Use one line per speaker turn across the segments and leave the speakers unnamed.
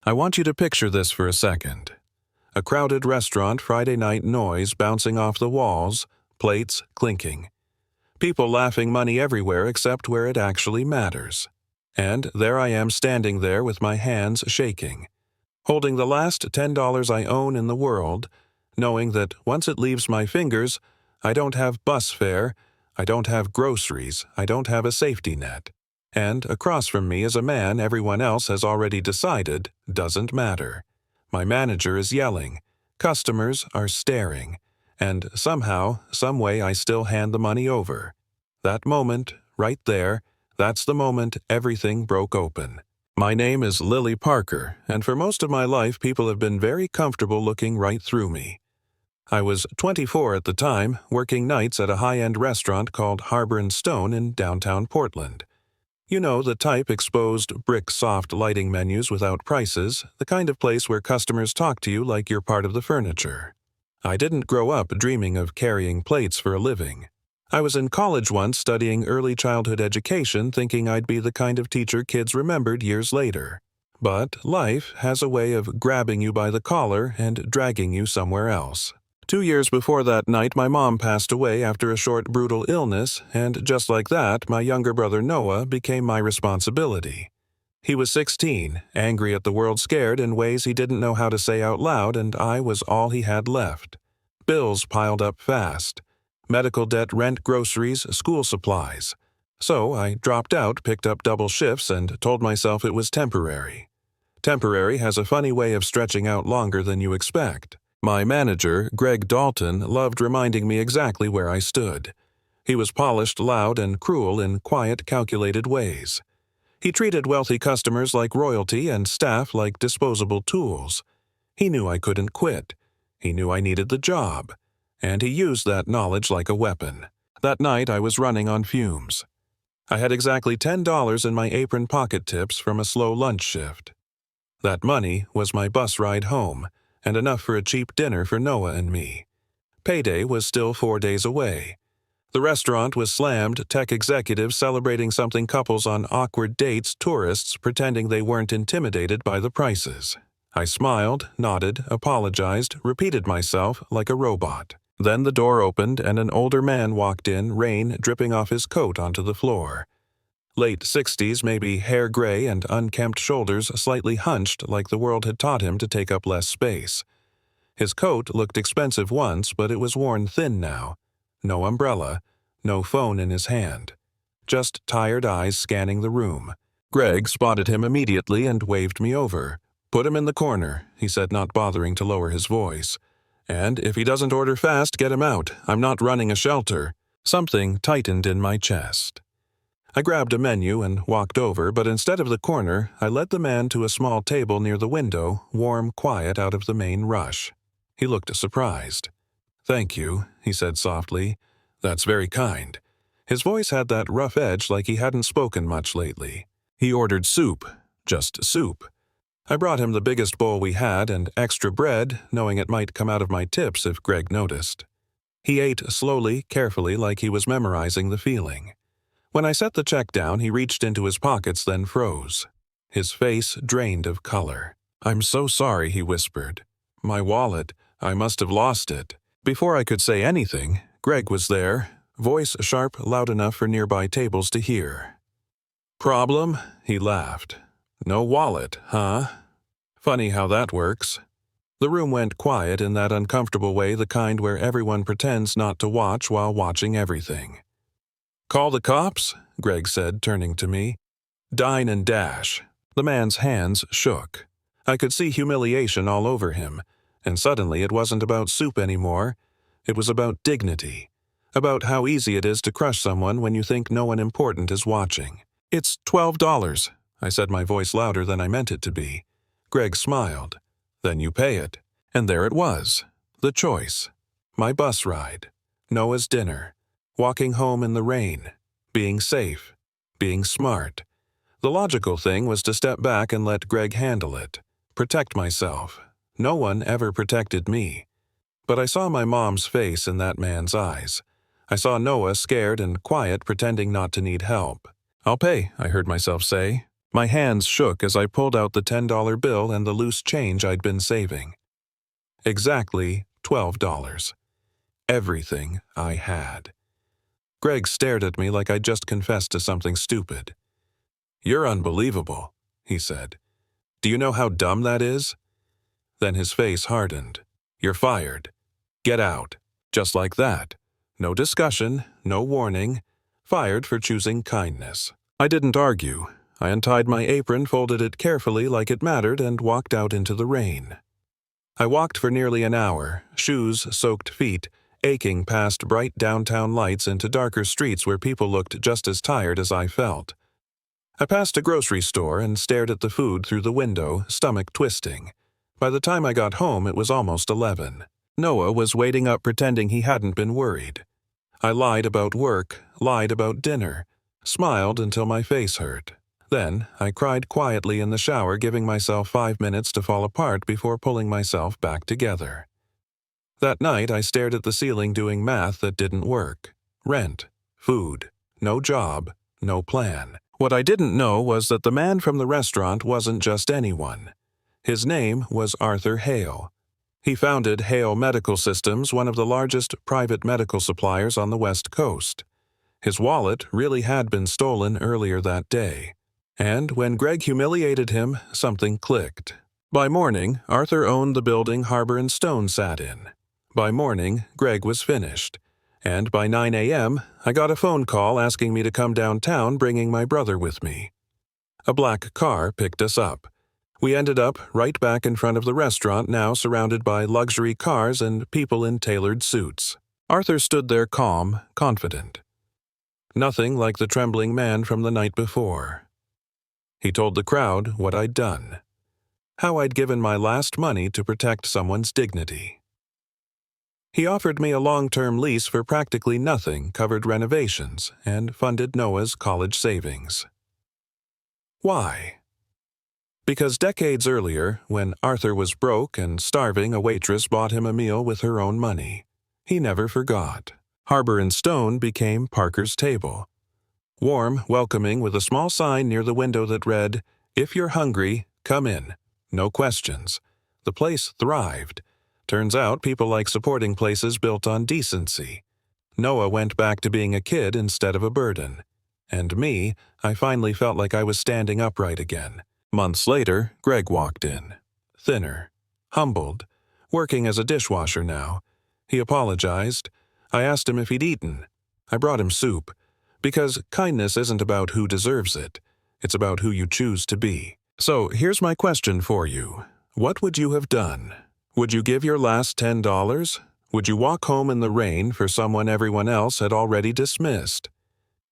I want you to picture this for a second. A crowded restaurant, Friday night noise bouncing off the walls, plates clinking. People laughing, money everywhere except where it actually matters. And there I am standing there with my hands shaking, holding the last $10 I own in the world, knowing that once it leaves my fingers, I don't have bus fare, I don't have groceries, I don't have a safety net. And across from me is a man everyone else has already decided doesn't matter. My manager is yelling, customers are staring, and somehow, some way I still hand the money over. That moment, right there, that's the moment everything broke open. My name is Lily Parker, and for most of my life people have been very comfortable looking right through me. I was 24 at the time, working nights at a high-end restaurant called Harbor and Stone in downtown Portland. You know, the type exposed brick-soft lighting menus without prices, the kind of place where customers talk to you like you're part of the furniture. I didn't grow up dreaming of carrying plates for a living. I was in college once studying early childhood education thinking I'd be the kind of teacher kids remembered years later. But life has a way of grabbing you by the collar and dragging you somewhere else. 2 years before that night, my mom passed away after a short, brutal illness, and just like that, my younger brother Noah became my responsibility. He was 16, angry at the world, scared in ways he didn't know how to say out loud, and I was all he had left. Bills piled up fast. Medical debt, rent, groceries, school supplies. So I dropped out, picked up double shifts, and told myself it was temporary. Temporary has a funny way of stretching out longer than you expect. My manager, Greg Dalton, loved reminding me exactly where I stood. He was polished, loud, and cruel in quiet, calculated ways. He treated wealthy customers like royalty and staff like disposable tools. He knew I couldn't quit. He knew I needed the job. And he used that knowledge like a weapon. That night I was running on fumes. I had exactly $10 in my apron pocket tips from a slow lunch shift. That money was my bus ride home, and enough for a cheap dinner for Noah and me. Payday was still 4 days away. The restaurant was slammed, tech executives celebrating something, couples on awkward dates, tourists pretending they weren't intimidated by the prices. I smiled, nodded, apologized, repeated myself like a robot. Then the door opened and an older man walked in, rain dripping off his coat onto the floor. Late 60s, maybe hair gray and unkempt shoulders slightly hunched like the world had taught him to take up less space. His coat looked expensive once, but it was worn thin now. No umbrella, no phone in his hand. Just tired eyes scanning the room. Greg spotted him immediately and waved me over. "Put him in the corner," he said, not bothering to lower his voice. "And if he doesn't order fast, get him out. I'm not running a shelter." Something tightened in my chest. I grabbed a menu and walked over, but instead of the corner, I led the man to a small table near the window, warm, quiet out of the main rush. He looked surprised. "Thank you," he said softly. "That's very kind." His voice had that rough edge like he hadn't spoken much lately. He ordered soup, just soup. I brought him the biggest bowl we had and extra bread, knowing it might come out of my tips if Greg noticed. He ate slowly, carefully, like he was memorizing the feeling. When I set the check down, he reached into his pockets, then froze. His face drained of color. "I'm so sorry," he whispered. "My wallet, I must have lost it." Before I could say anything, Greg was there, voice sharp, loud enough for nearby tables to hear. "Problem?" he laughed. "No wallet, huh? Funny how that works." The room went quiet in that uncomfortable way, the kind where everyone pretends not to watch while watching everything. "Call the cops?" Greg said, turning to me. "Dine and dash." The man's hands shook. I could see humiliation all over him, and suddenly it wasn't about soup anymore. It was about dignity, about how easy it is to crush someone when you think no one important is watching. "It's $12. I said, my voice louder than I meant it to be. Greg smiled. "Then you pay it." And there it was, the choice. My bus ride, Noah's dinner, walking home in the rain, being safe, being smart. The logical thing was to step back and let Greg handle it, protect myself. No one ever protected me. But I saw my mom's face in that man's eyes. I saw Noah scared and quiet, pretending not to need help. "I'll pay," I heard myself say. My hands shook as I pulled out the $10 bill and the loose change I'd been saving. Exactly $12. Everything I had. Greg stared at me like I'd just confessed to something stupid. "You're unbelievable," he said. "Do you know how dumb that is?" Then his face hardened. "You're fired. Get out." Just like that. No discussion, no warning. Fired for choosing kindness. I didn't argue. I untied my apron, folded it carefully like it mattered, and walked out into the rain. I walked for nearly an hour, shoes-soaked feet, aching past bright downtown lights into darker streets where people looked just as tired as I felt. I passed a grocery store and stared at the food through the window, stomach twisting. By the time I got home, it was almost 11. Noah was waiting up pretending he hadn't been worried. I lied about work, lied about dinner, smiled until my face hurt. Then, I cried quietly in the shower, giving myself 5 minutes to fall apart before pulling myself back together. That night, I stared at the ceiling doing math that didn't work. Rent, food, no job, no plan. What I didn't know was that the man from the restaurant wasn't just anyone. His name was Arthur Hale. He founded Hale Medical Systems, one of the largest private medical suppliers on the West Coast. His wallet really had been stolen earlier that day. And when Greg humiliated him, something clicked. By morning, Arthur owned the building Harbor and Stone sat in. By morning, Greg was finished. And by 9 a.m., I got a phone call asking me to come downtown, bringing my brother with me. A black car picked us up. We ended up right back in front of the restaurant, now surrounded by luxury cars and people in tailored suits. Arthur stood there calm, confident. Nothing like the trembling man from the night before. He told the crowd what I'd done. How I'd given my last money to protect someone's dignity. He offered me a long-term lease for practically nothing, covered renovations, and funded Noah's college savings. Why? Because decades earlier, when Arthur was broke and starving, a waitress bought him a meal with her own money. He never forgot. Harbor and Stone became Parker's Table. Warm, welcoming, with a small sign near the window that read, "If you're hungry, come in. No questions." The place thrived. Turns out people like supporting places built on decency. Noah went back to being a kid instead of a burden. And me, I finally felt like I was standing upright again. Months later, Greg walked in. Thinner, humbled, working as a dishwasher now. He apologized. I asked him if he'd eaten. I brought him soup. Because kindness isn't about who deserves it. It's about who you choose to be. So here's my question for you. What would you have done? Would you give your last $10? Would you walk home in the rain for someone everyone else had already dismissed?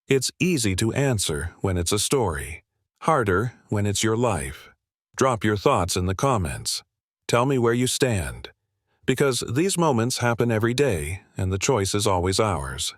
It's easy to answer when it's a story. Harder when it's your life. Drop your thoughts in the comments. Tell me where you stand. Because these moments happen every day, and the choice is always ours.